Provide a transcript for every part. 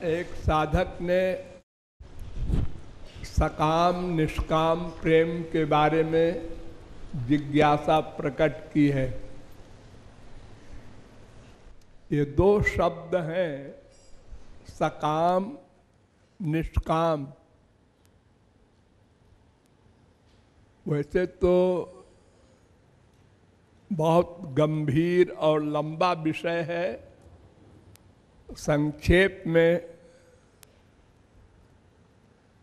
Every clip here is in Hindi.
एक साधक ने सकाम निष्काम प्रेम के बारे में जिज्ञासा प्रकट की है। ये दो शब्द हैं, सकाम निष्काम। वैसे तो बहुत गंभीर और लंबा विषय है, संक्षेप में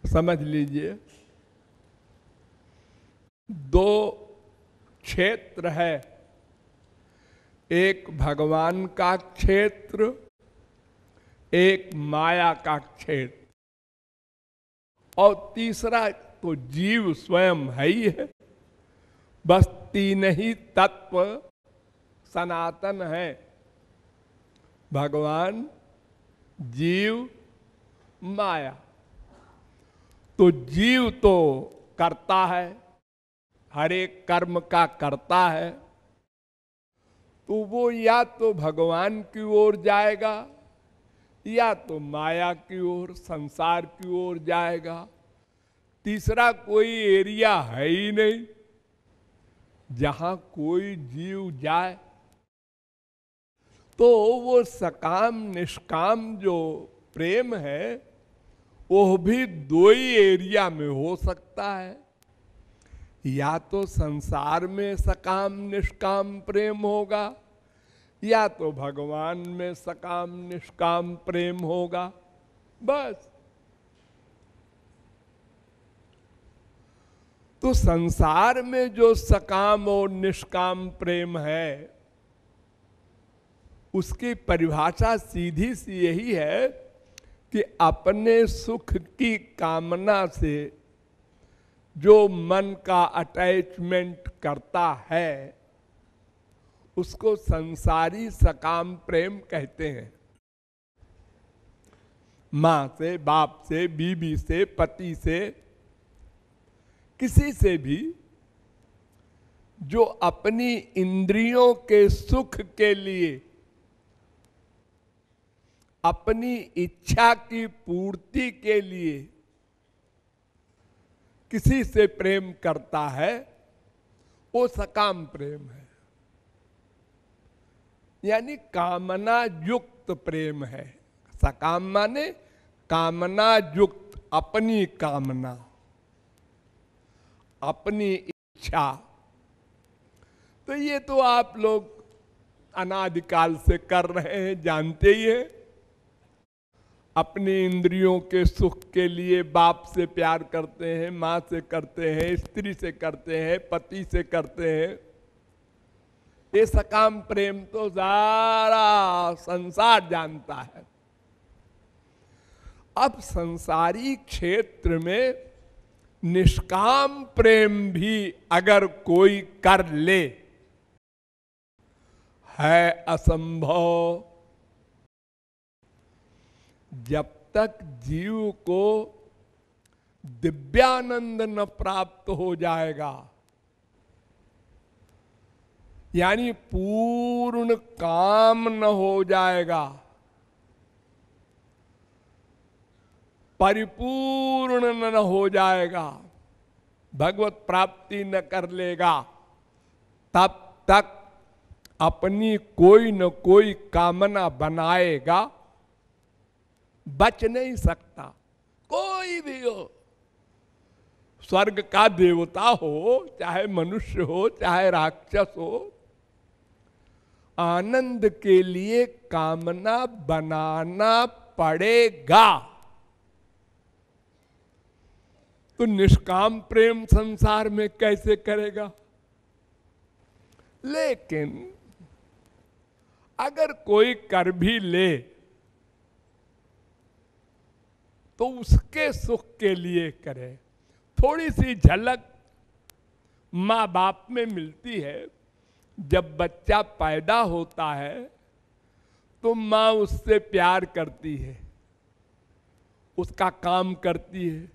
समझ लीजिए। दो क्षेत्र है, एक भगवान का क्षेत्र, एक माया का क्षेत्र, और तीसरा तो जीव स्वयं है ही है। बस तीन ही तत्व सनातन है, भगवान, जीव, माया। तो जीव तो करता है, हर एक कर्म का करता है, तो वो या तो भगवान की ओर जाएगा या तो माया की ओर, संसार की ओर जाएगा। तीसरा कोई एरिया है ही नहीं जहां कोई जीव जाए। तो वो सकाम निष्काम जो प्रेम है वो भी दो ही एरिया में हो सकता है। या तो संसार में सकाम निष्काम प्रेम होगा या तो भगवान में सकाम निष्काम प्रेम होगा, बस। तो संसार में जो सकाम और निष्काम प्रेम है उसकी परिभाषा सीधी सी यही है कि अपने सुख की कामना से जो मन का अटैचमेंट करता है उसको संसारी सकाम प्रेम कहते हैं। मां से, बाप से, बीवी से, पति से, किसी से भी जो अपनी इंद्रियों के सुख के लिए, अपनी इच्छा की पूर्ति के लिए किसी से प्रेम करता है वो सकाम प्रेम है, यानी कामना युक्त प्रेम है। सकाम माने कामना युक्त, अपनी कामना, अपनी इच्छा। तो ये तो आप लोग अनादिकाल से कर रहे हैं, जानते ही हैं। अपनी इंद्रियों के सुख के लिए बाप से प्यार करते हैं, माँ से करते हैं, स्त्री से करते हैं, पति से करते हैं। ये सकाम प्रेम तो सारा संसार जानता है। अब संसारी क्षेत्र में निष्काम प्रेम भी अगर कोई कर ले है असंभव। जब तक जीव को दिव्यानंद न प्राप्त हो जाएगा, यानी पूर्ण काम न हो जाएगा, परिपूर्ण न हो जाएगा, भगवत प्राप्ति न कर लेगा, तब तक अपनी कोई न कोई कामना बनाएगा, बच नहीं सकता। कोई भी हो, स्वर्ग का देवता हो, चाहे मनुष्य हो, चाहे राक्षस हो, आनंद के लिए कामना बनाना पड़ेगा। तो निष्काम प्रेम संसार में कैसे करेगा? लेकिन अगर कोई कर भी ले तो उसके सुख के लिए करे। थोड़ी सी झलक माँ बाप में मिलती है। जब बच्चा पैदा होता है तो माँ उससे प्यार करती है, उसका काम करती है।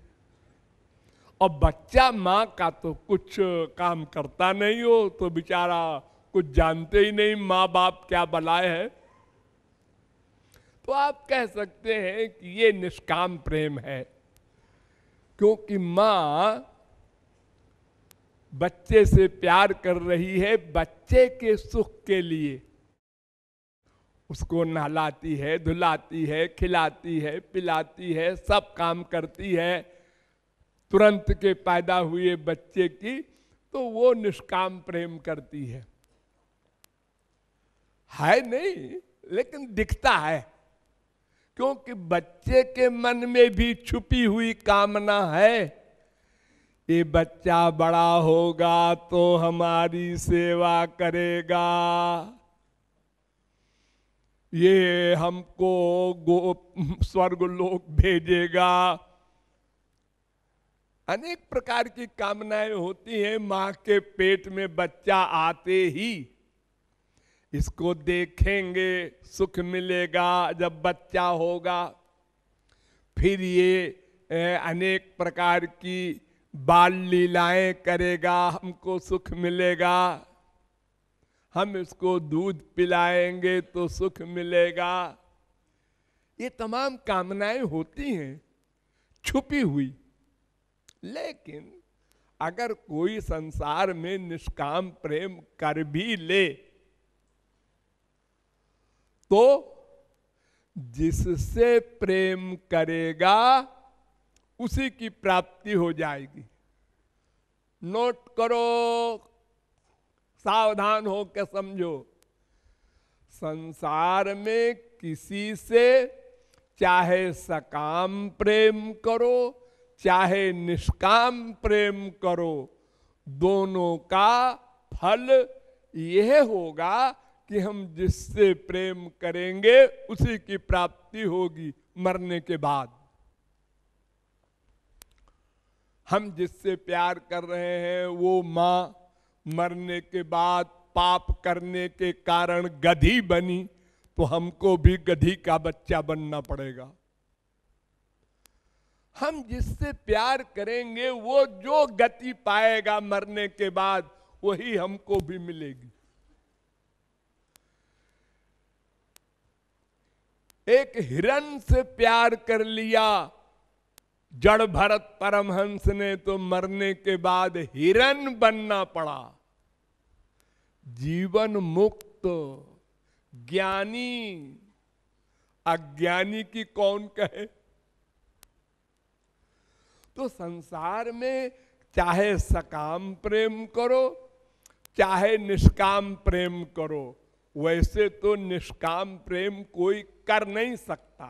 और बच्चा माँ का तो कुछ काम करता नहीं हो तो बेचारा कुछ जानते ही नहीं माँ बाप क्या बलाए है। तो आप कह सकते हैं कि ये निष्काम प्रेम है, क्योंकि मां बच्चे से प्यार कर रही है बच्चे के सुख के लिए। उसको नहलाती है, धुलाती है, खिलाती है, पिलाती है, सब काम करती है तुरंत के पैदा हुए बच्चे की, तो वो निष्काम प्रेम करती है नहीं, लेकिन दिखता है, क्योंकि बच्चे के मन में भी छुपी हुई कामना है, ये बच्चा बड़ा होगा तो हमारी सेवा करेगा, ये हमको स्वर्ग लोक भेजेगा। अनेक प्रकार की कामनाएं होती हैं मां के पेट में बच्चा आते ही। इसको देखेंगे सुख मिलेगा जब बच्चा होगा, फिर ये अनेक प्रकार की बाल लीलाएं करेगा, हमको सुख मिलेगा, हम इसको दूध पिलाएंगे तो सुख मिलेगा। ये तमाम कामनाएं होती हैं छुपी हुई। लेकिन अगर कोई संसार में निष्काम प्रेम कर भी ले तो जिससे प्रेम करेगा उसी की प्राप्ति हो जाएगी। नोट करो, सावधान हो के समझो। संसार में किसी से चाहे सकाम प्रेम करो चाहे निष्काम प्रेम करो, दोनों का फल यह होगा कि हम जिससे प्रेम करेंगे उसी की प्राप्ति होगी मरने के बाद। हम जिससे प्यार कर रहे हैं वो मां मरने के बाद पाप करने के कारण गधी बनी, तो हमको भी गधी का बच्चा बनना पड़ेगा। हम जिससे प्यार करेंगे वो जो गति पाएगा मरने के बाद वही हमको भी मिलेगी। एक हिरण से प्यार कर लिया जड़ भरत परमहंस ने, तो मरने के बाद हिरण बनना पड़ा। जीवन मुक्त ज्ञानी अज्ञानी की कौन कहे। तो संसार में चाहे सकाम प्रेम करो चाहे निष्काम प्रेम करो, वैसे तो निष्काम प्रेम कोई कर नहीं सकता,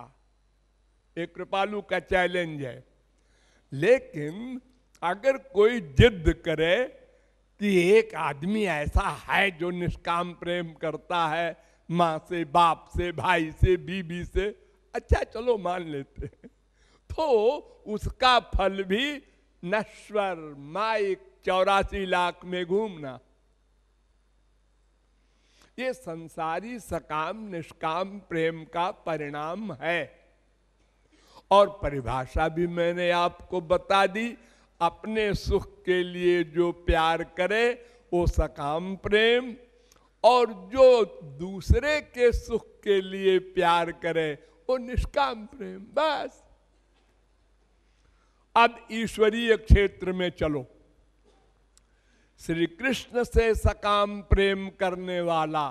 एक कृपालु का चैलेंज है। लेकिन अगर कोई जिद करे कि एक आदमी ऐसा है जो निष्काम प्रेम करता है मां से, बाप से, भाई से, बीबी से, अच्छा चलो मान लेते हैं, तो उसका फल भी नश्वर माइक 84 लाख में घूमना। ये संसारी सकाम निष्काम प्रेम का परिणाम है। और परिभाषा भी मैंने आपको बता दी, अपने सुख के लिए जो प्यार करे वो सकाम प्रेम, और जो दूसरे के सुख के लिए प्यार करे वो निष्काम प्रेम। बस अब ईश्वरीय क्षेत्र में चलो। श्री कृष्ण से सकाम प्रेम करने वाला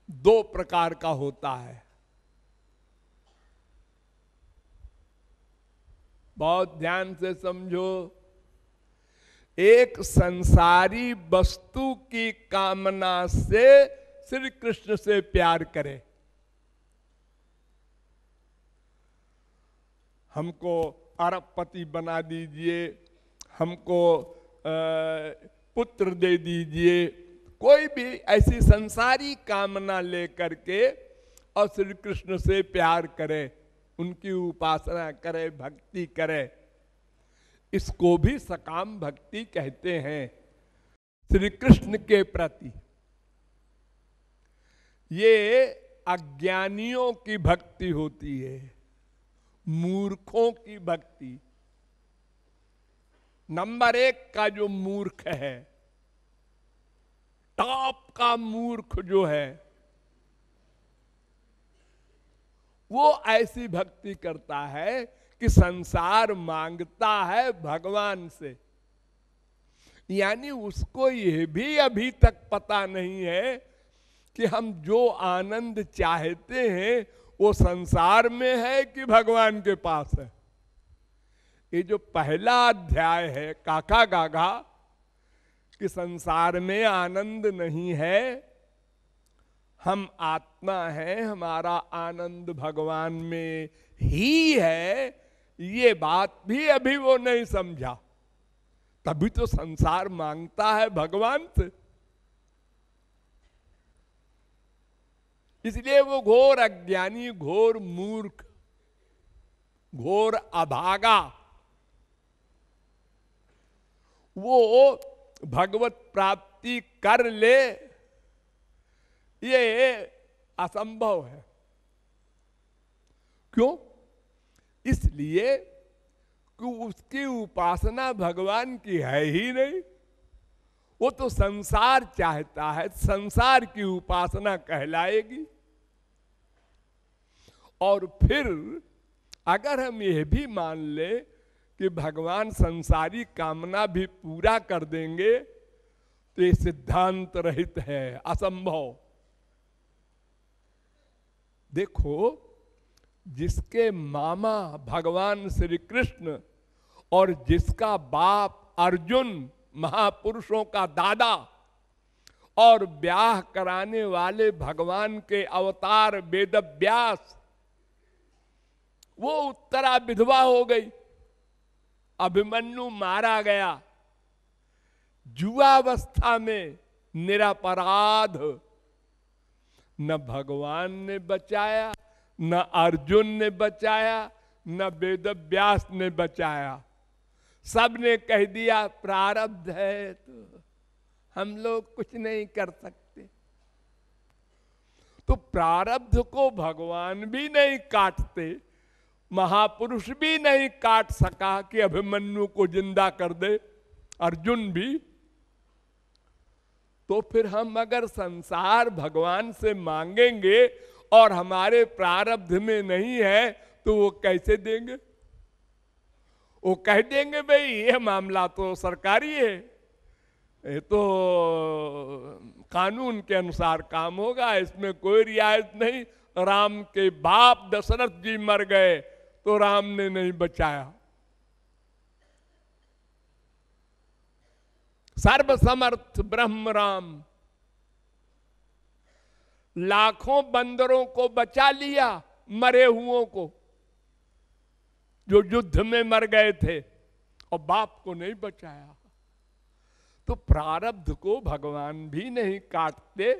दो प्रकार का होता है। बहुत ध्यान से समझो। एक संसारी वस्तु की कामना से श्री कृष्ण से प्यार करे। हमको अरबपति बना दीजिए, हमको पुत्र दे दीजिए, कोई भी ऐसी संसारी कामना लेकर के और श्री कृष्ण से प्यार करे, उनकी उपासना करे, भक्ति करे, इसको भी सकाम भक्ति कहते हैं श्री कृष्ण के प्रति। ये अज्ञानियों की भक्ति होती है, मूर्खों की भक्ति। नंबर 1 का जो मूर्ख है, टॉप का मूर्ख जो है, वो ऐसी भक्ति करता है कि संसार मांगता है भगवान से। यानी उसको यह भी अभी तक पता नहीं है कि हम जो आनंद चाहते हैं वो संसार में है कि भगवान के पास है। ये जो पहला अध्याय है काका गागा कि संसार में आनंद नहीं है, हम आत्मा हैं, हमारा आनंद भगवान में ही है, ये बात भी अभी वो नहीं समझा। तभी तो संसार मांगता है भगवान से। इसलिए वो घोर अज्ञानी, घोर मूर्ख, घोर अभागा वो भगवत प्राप्ति कर ले, ये असंभव है। क्यों? इसलिए कि उसकी उपासना भगवान की है ही नहीं। वो तो संसार चाहता है, संसार की उपासना कहलाएगी। और फिर अगर हम यह भी मान ले कि भगवान संसारी कामना भी पूरा कर देंगे तो ये सिद्धांत रहित है, असंभव। देखो, जिसके मामा भगवान श्री कृष्ण और जिसका बाप अर्जुन, महापुरुषों का दादा, और ब्याह कराने वाले भगवान के अवतार वेद व्यास, वो उत्तरा विधवा हो गई, अभिमन्यु मारा गया, जुआवस्था में निरपराध। न भगवान ने बचाया, न अर्जुन ने बचाया, न वेद व्यास ने बचाया। सबने कह दिया प्रारब्ध है तो हम लोग कुछ नहीं कर सकते। तो प्रारब्ध को भगवान भी नहीं काटते, महापुरुष भी नहीं काट सका कि अभिमन्यु को जिंदा कर दे, अर्जुन भी। तो फिर हम अगर संसार भगवान से मांगेंगे और हमारे प्रारब्ध में नहीं है तो वो कैसे देंगे? वो कह देंगे भाई ये मामला तो सरकारी है, ये तो कानून के अनुसार काम होगा, इसमें कोई रियायत नहीं। राम के बाप दशरथ जी मर गए तो राम ने नहीं बचाया। सर्वसमर्थ ब्रह्म राम लाखों बंदरों को बचा लिया, मरे हुओं को जो युद्ध में मर गए थे, और बाप को नहीं बचाया। तो प्रारब्ध को भगवान भी नहीं काटते,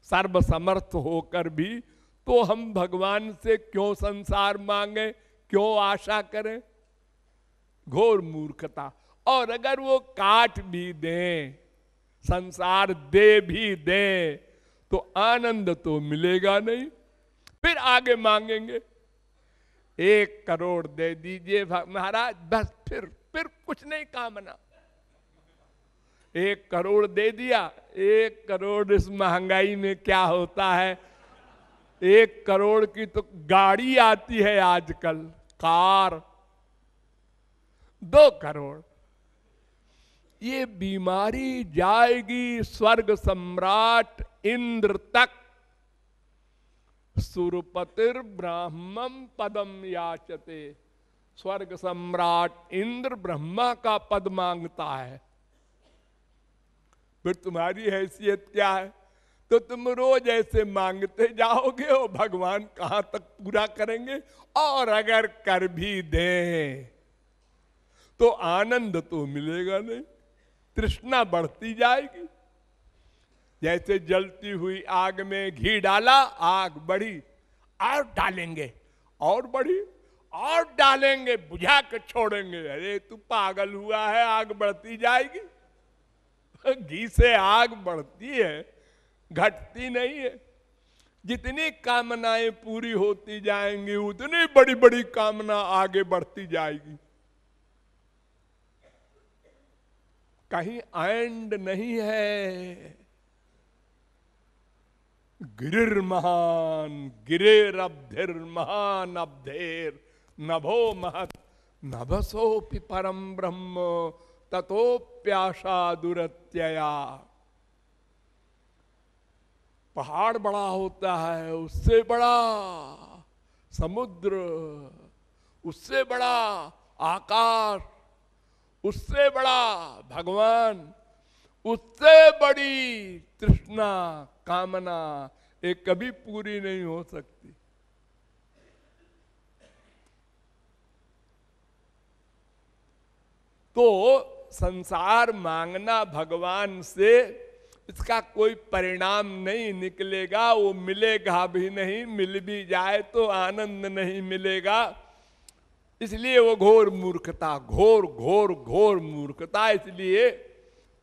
सर्वसमर्थ होकर भी। तो हम भगवान से क्यों संसार मांगे, क्यों आशा करें? घोर मूर्खता। और अगर वो काट भी दें, संसार दे भी दें, तो आनंद तो मिलेगा नहीं। फिर आगे मांगेंगे 1 करोड़ दे दीजिए महाराज, बस फिर कुछ नहीं कामना। 1 करोड़ दे दिया, 1 करोड़ इस महंगाई में क्या होता है? 1 करोड़ की तो गाड़ी आती है आजकल, कार। 2 करोड़, ये बीमारी जाएगी स्वर्ग सम्राट इंद्र तक। सुरपतिर ब्राह्मम पदम याचते। स्वर्ग सम्राट इंद्र ब्रह्मा का पद मांगता है। फिर तुम्हारी हैसियत क्या है? तो तुम रोज ऐसे मांगते जाओगे और भगवान कहां तक पूरा करेंगे? और अगर कर भी दें तो आनंद तो मिलेगा नहीं, तृष्णा बढ़ती जाएगी। जैसे जलती हुई आग में घी डाला, आग बढ़ी, और डालेंगे, और बढ़ी, और डालेंगे, बुझा के छोड़ेंगे। अरे तू पागल हुआ है, आग बढ़ती जाएगी। घी से आग बढ़ती है, घटती नहीं है। जितनी कामनाएं पूरी होती जाएंगी उतनी बड़ी बड़ी कामना आगे बढ़ती जाएगी। कहीं एंड नहीं है। गिरिर्महान गिरिरब्धिर्महान अब्धेर नभो महत नभसोपि परम ब्रह्म ततोप्याशा दुरत्यया। पहाड़ बड़ा होता है, उससे बड़ा समुद्र, उससे बड़ा आकाश, उससे बड़ा भगवान, उससे बड़ी तृष्णा कामना ये कभी पूरी नहीं हो सकती। तो संसार मांगना भगवान से, इसका कोई परिणाम नहीं निकलेगा, वो मिलेगा भी नहीं, मिल भी जाए तो आनंद नहीं मिलेगा। इसलिए वो घोर मूर्खता, घोर घोर घोर मूर्खता, इसलिए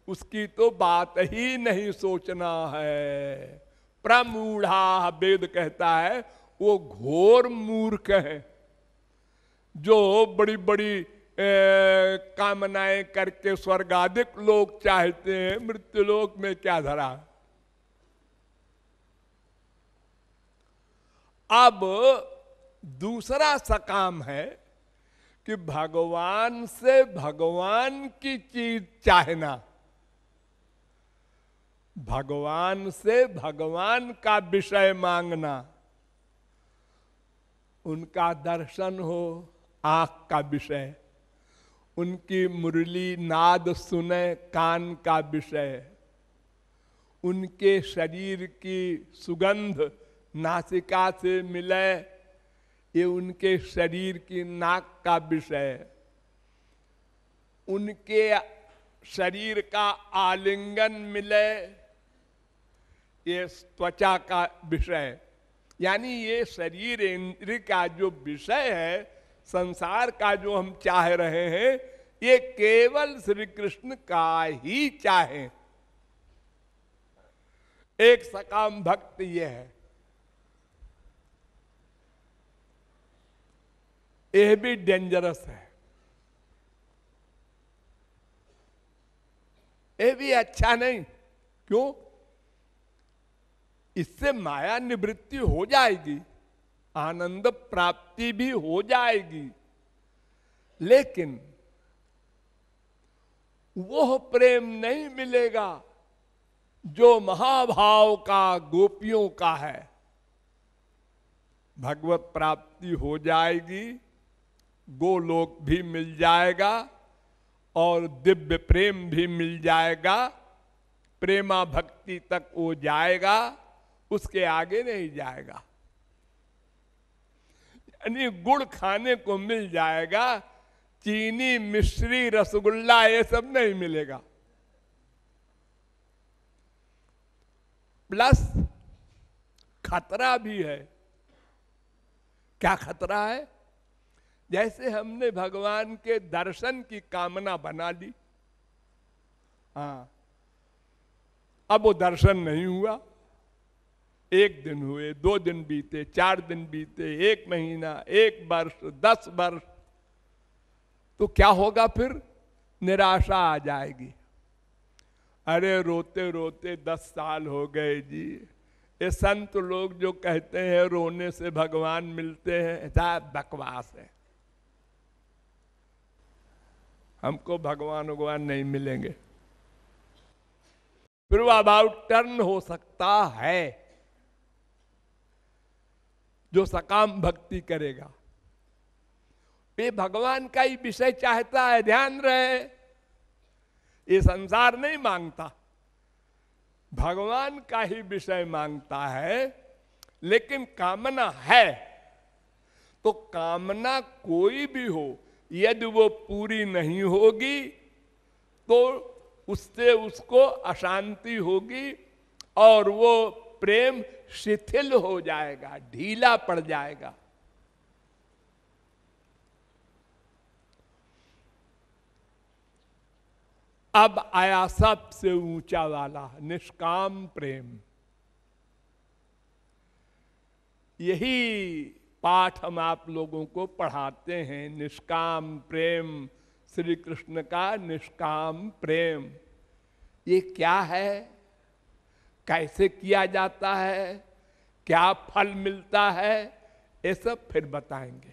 उसकी तो बात ही नहीं सोचना है। प्रमूढ़ा वेद कहता है वो घोर मूर्ख है, जो बड़ी बड़ी कामनाएं करके स्वर्गाधिक लोग चाहते हैं, मृत्युलोक में क्या धरा। अब दूसरा सकाम है कि भगवान से भगवान की चीज चाहना, भगवान से भगवान का विषय मांगना, उनका दर्शन हो आंख का विषय, उनकी मुरली नाद सुने कान का विषय, उनके शरीर की सुगंध नासिका से मिले ये उनके शरीर की नाक का विषय, उनके शरीर का आलिंगन मिले ये त्वचा का विषय। यानी ये शरीर इंद्रिय का जो विषय है, संसार का जो हम चाह रहे हैं, ये केवल श्री कृष्ण का ही चाहे। एक सकाम भक्त ये है। यह भी डेंजरस है, ये भी अच्छा नहीं। क्यों? इससे माया निवृत्ति हो जाएगी, आनंद प्राप्ति भी हो जाएगी, लेकिन वो प्रेम नहीं मिलेगा जो महाभाव का गोपियों का है। भगवत प्राप्ति हो जाएगी, गोलोक भी मिल जाएगा और दिव्य प्रेम भी मिल जाएगा, प्रेमा भक्ति तक वो जाएगा, उसके आगे नहीं जाएगा। यानी गुड़ खाने को मिल जाएगा, चीनी मिश्री रसगुल्ला ये सब नहीं मिलेगा। प्लस खतरा भी है। क्या खतरा है? जैसे हमने भगवान के दर्शन की कामना बना ली, हाँ, अब वो दर्शन नहीं हुआ। 1 दिन हुए, 2 दिन बीते, 4 दिन बीते, 1 महीना, 1 वर्ष, 10 वर्ष, तो क्या होगा फिर? निराशा आ जाएगी। अरे रोते रोते 10 साल हो गए जी। ये संत लोग जो कहते हैं रोने से भगवान मिलते हैं, ऐसा बकवास है। हमको भगवान नहीं मिलेंगे। फिर वो अबाउट टर्न हो सकता है जो सकाम भक्ति करेगा। ये भगवान का ही विषय चाहता है, ध्यान रहे। ये संसार नहीं मांगता, भगवान का ही विषय मांगता है। लेकिन कामना है तो कामना कोई भी हो, यदि वो पूरी नहीं होगी तो उससे उसको अशांति होगी और वो प्रेम शिथिल हो जाएगा, ढीला पड़ जाएगा। अब आया सबसे ऊंचा वाला निष्काम प्रेम। यही पाठ हम आप लोगों को पढ़ाते हैं, निष्काम प्रेम, श्री कृष्ण का निष्काम प्रेम। ये क्या है, कैसे किया जाता है, क्या फल मिलता है, ये सब फिर बताएंगे।